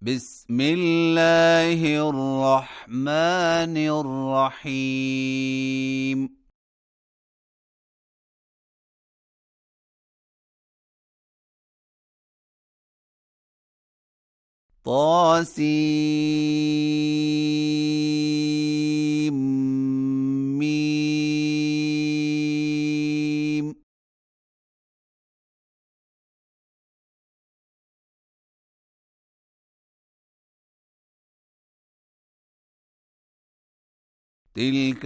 بسم الله الرحمن الرحيم طاسيم. تلك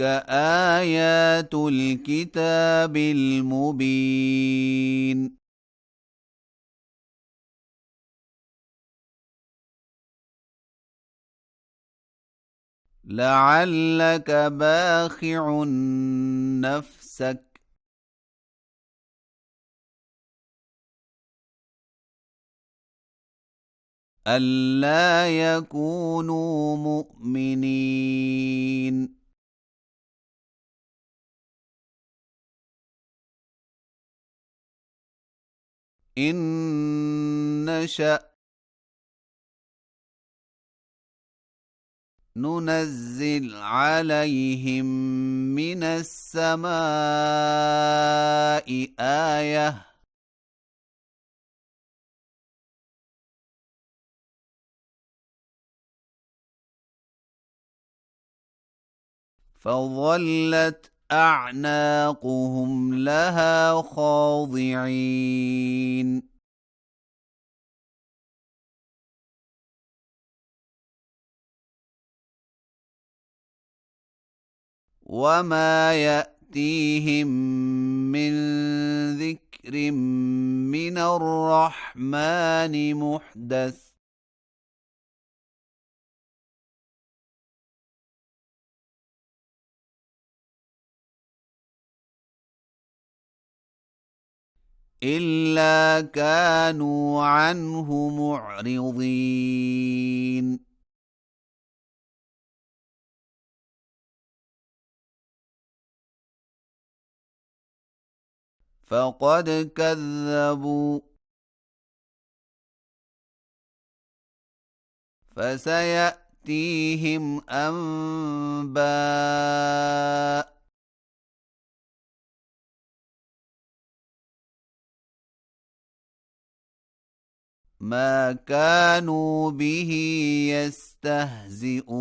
آيات الكتاب المبين. لعلك باخع نفسك ألا يكونوا مؤمنين. إن نشأ ننزل عليهم من السماء آية فظلت أعناقهم لها خاضعين. وما يأتيهم من ذكر من الرحمن محدث إلا كانوا عنه معرضين. فقد كذبوا فسيأتيهم أنباء ما كانوا به يستهزئون.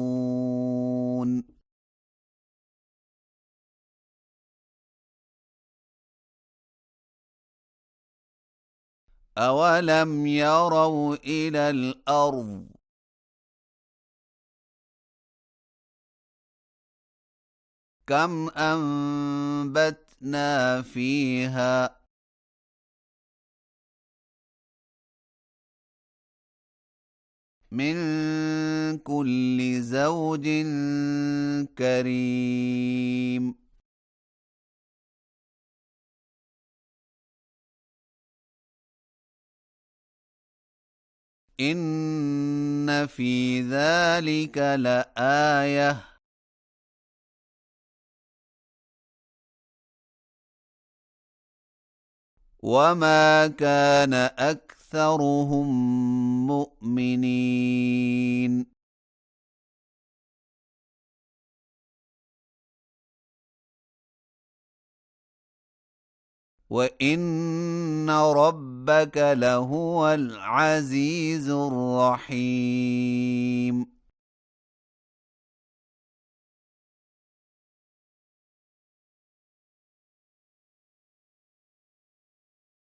أولم يروا إلى الأرض كم أنبتنا فيها من كل زوج كريم. إن في ذلك لآية وما كان أكثرهم مؤمنين. وإن ربك لهو العزيز الرحيم.